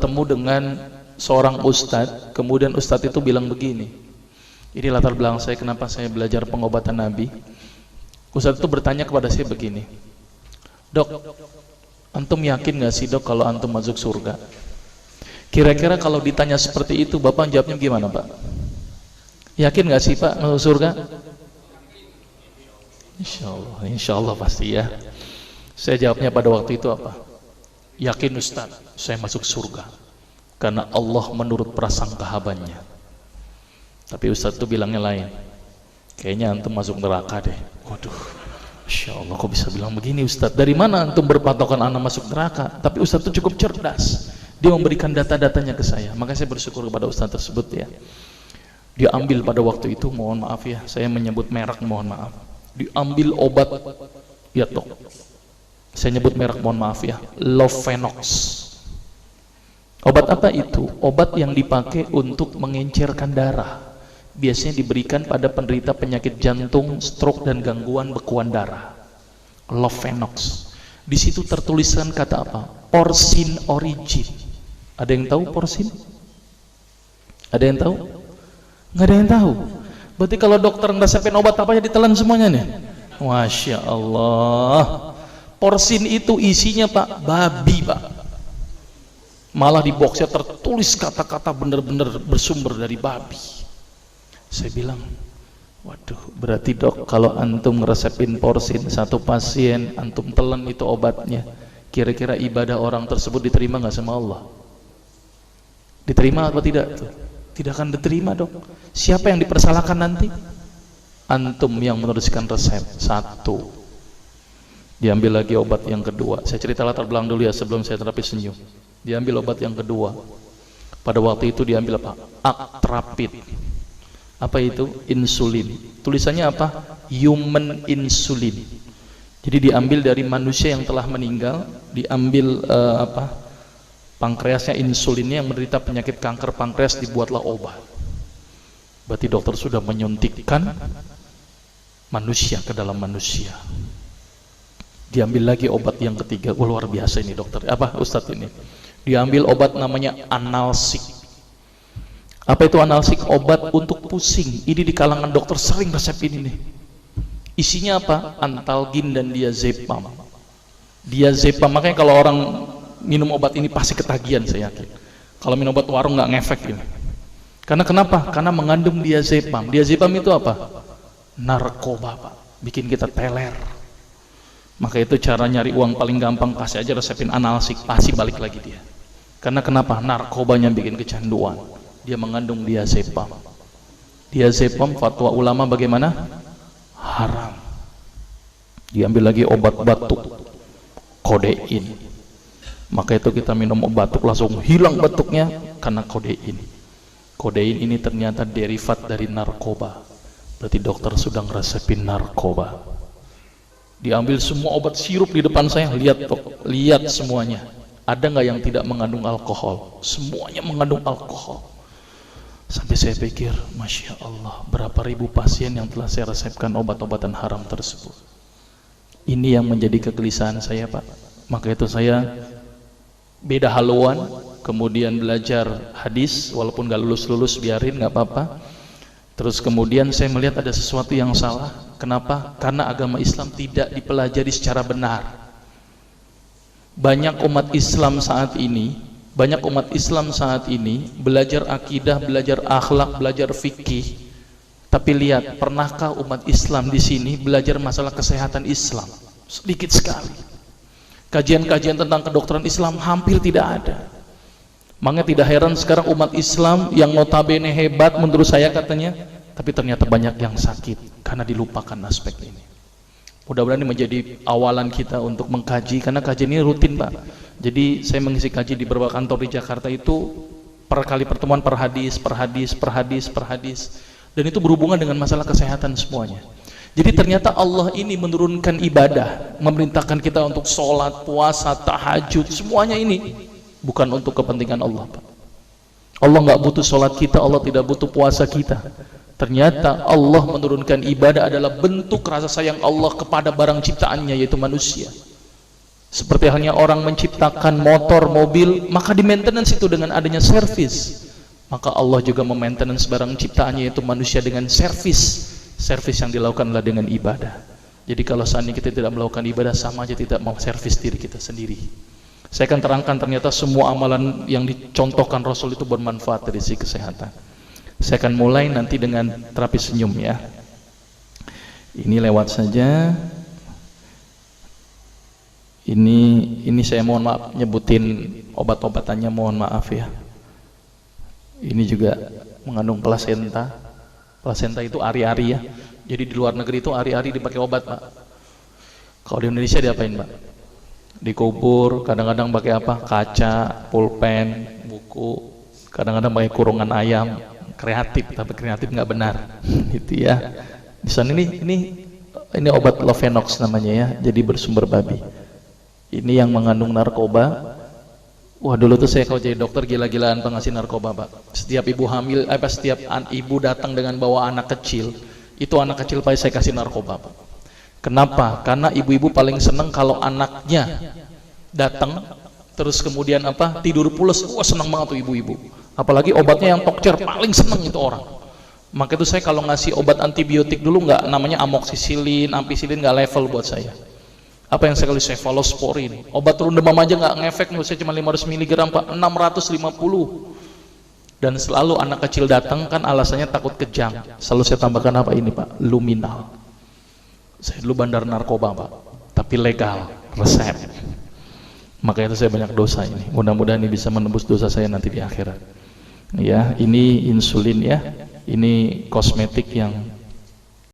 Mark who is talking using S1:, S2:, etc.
S1: bertemu dengan seorang ustadz, kemudian ustadz itu bilang begini. Ini latar belakang saya kenapa saya belajar pengobatan Nabi. Ustadz itu bertanya kepada saya begini, "Dok, antum yakin gak sih dok kalau antum masuk surga?" Kira-kira kalau ditanya seperti itu, Bapak jawabnya gimana Pak? Yakin gak sih Pak masuk surga? Insya Allah pasti ya. Saya jawabnya pada waktu itu apa? Yakin Ustaz, saya masuk surga karena Allah menurut prasangka hambanya. Tapi Ustaz itu bilangnya lain. Kayaknya antum masuk neraka deh. Waduh, Masya Allah kok bisa bilang begini Ustaz? Dari mana antum berpatokan anak masuk neraka? Tapi Ustaz itu cukup cerdas. Dia memberikan data-datanya ke saya. Maka saya bersyukur kepada Ustaz tersebut ya. Dia ambil pada waktu itu, mohon maaf ya, saya menyebut merek, mohon maaf. Diambil obat, ya dok. Saya nyebut merek, mohon maaf ya, Lovenox. Obat apa itu? Obat yang dipakai untuk mengencerkan darah. Biasanya diberikan pada penderita penyakit jantung, stroke dan gangguan bekuan darah. Lovenox. Di situ tertuliskan kata apa? Porsin origin. Ada yang tahu porsin? Ada yang tahu? Nggak ada yang tahu. Berarti kalau dokter ngeresepin obat apa aja ditelan semuanya nih. Masya Allah. Porsin itu isinya Pak, babi Pak. Malah di boxnya tertulis kata-kata bener-bener bersumber dari babi. Saya bilang, waduh, berarti dok kalau antum ngeresepin porsin satu pasien, antum telan itu obatnya, kira-kira ibadah orang tersebut diterima nggak sama Allah? Diterima atau tidak? Tidak akan diterima dok. Siapa yang dipersalahkan nanti? Antum yang menuliskan resep. Satu. Diambil lagi obat yang kedua. Saya cerita latar belakang dulu ya sebelum saya terapi senyum. Diambil obat yang kedua. Pada waktu itu diambil apa? Actrapid. Apa itu? Insulin. Tulisannya apa? Human insulin. Jadi diambil dari manusia yang telah meninggal. Diambil pankreasnya, insulinnya, yang menderita penyakit kanker pankreas, dibuatlah obat. Berarti dokter sudah menyuntikkan manusia ke dalam manusia. Diambil lagi obat yang ketiga. Wah, luar biasa ini dokter. Apa Ustadz ini? Diambil obat namanya analsik. Apa itu analsik? Obat untuk pusing. Ini di kalangan dokter sering resep ini nih. Isinya apa? Antalgin dan diazepam. Diazepam, makanya kalau orang minum obat ini pasti ketagihan, saya yakin. Kalau minum obat warung nggak ngefek ini. Karena kenapa? Karena mengandung diazepam. Diazepam itu apa? Narkoba Pak. Bikin kita teler. Maka itu cara nyari uang paling gampang, kasih aja resepin analsik, pasti balik lagi dia. Karena kenapa? Narkobanya bikin kecanduan. Dia mengandung diazepam. Diazepam fatwa ulama bagaimana? Haram. Diambil lagi obat batuk, kodein. Maka itu kita minum obat batuk langsung hilang batuknya karena kodein. Kodein ini ternyata derivat dari narkoba. Berarti dokter sudah ngeresepin narkoba. Diambil semua obat sirup di depan saya, lihat dok, lihat semuanya. Ada nggak yang tidak mengandung alkohol? Semuanya mengandung alkohol. Sampai saya pikir, Masya Allah, berapa ribu pasien yang telah saya resepkan obat-obatan haram tersebut. Ini yang menjadi kegelisahan saya Pak. Maka itu saya beda haluan, kemudian belajar hadis, walaupun gak lulus-lulus biarin, gak apa-apa. Terus kemudian saya melihat ada sesuatu yang salah. Kenapa? Karena agama Islam tidak dipelajari secara benar. Banyak umat Islam saat ini belajar akidah, belajar akhlak, belajar fikih. Tapi lihat, pernahkah umat Islam di sini belajar masalah kesehatan Islam? Sedikit sekali. Kajian-kajian tentang kedokteran Islam hampir tidak ada. Makanya tidak heran sekarang umat Islam yang notabene hebat menurut saya katanya, tapi ternyata banyak yang sakit karena dilupakan aspek ini. Mudah-mudahan ini menjadi awalan kita untuk mengkaji, karena kajian ini rutin Pak. Jadi saya mengisi kaji di beberapa kantor di Jakarta itu per kali pertemuan, per hadis, dan itu berhubungan dengan masalah kesehatan semuanya. Jadi ternyata Allah ini menurunkan ibadah, memerintahkan kita untuk sholat, puasa, tahajud, semuanya ini bukan untuk kepentingan Allah Pak. Allah nggak butuh sholat kita, Allah tidak butuh puasa kita. Ternyata Allah menurunkan ibadah adalah bentuk rasa sayang Allah kepada barang ciptaannya, yaitu manusia. Seperti halnya orang menciptakan motor, mobil, maka di maintenance itu dengan adanya servis. Maka Allah juga memaintenance barang ciptaannya, yaitu manusia, dengan servis. Servis yang dilakukan adalah dengan ibadah. Jadi kalau seandainya kita tidak melakukan ibadah, sama aja tidak mau servis diri kita sendiri. Saya akan terangkan ternyata semua amalan yang dicontohkan Rasul itu bermanfaat dari sisi kesehatan. Saya akan mulai nanti dengan terapi senyum ya. Ini lewat saja. Ini saya mohon maaf nyebutin obat-obatannya, mohon maaf ya. Ini juga mengandung plasenta. Plasenta itu ari-ari ya. Jadi di luar negeri itu ari-ari dipakai obat, Pak. Kalau di Indonesia diapain, Pak? Dikubur, kadang-kadang pakai apa? Kaca, pulpen, buku, kadang-kadang pakai kurungan ayam. Kreatif, tapi kreatif nggak benar. Gitu ya. Di sana ini obat Lovenox namanya ya, jadi bersumber babi. Ini yang mengandung narkoba. Wah, dulu tuh saya kalau jadi dokter gila-gilaan pengasih narkoba, Pak. Setiap ibu hamil, setiap ibu datang dengan bawa anak kecil, itu anak kecil Pak saya kasih narkoba, Pak. Kenapa? Karena ibu-ibu paling seneng kalau anaknya datang terus kemudian tidur pules. Wah, seneng banget tuh ibu-ibu. Apalagi obatnya yang tokcer, paling seneng itu orang. Maka itu saya kalau ngasih obat antibiotik dulu nggak, namanya amoxicillin, ampicillin, nggak level buat saya. Apa yang saya kasih? Cephalosporin. Obat turun demam aja nggak ngefek, menurut saya cuma 500 mg, Pak, 650. Dan selalu anak kecil datang kan alasannya takut kejang. Selalu saya tambahkan apa ini, Pak? Luminal. Saya dulu bandar narkoba, Pak, tapi legal, resep. Maka itu saya banyak dosa ini. Mudah-mudahan ini bisa menembus dosa saya nanti di akhirat. Ya, ini insulin ya. Ini kosmetik yang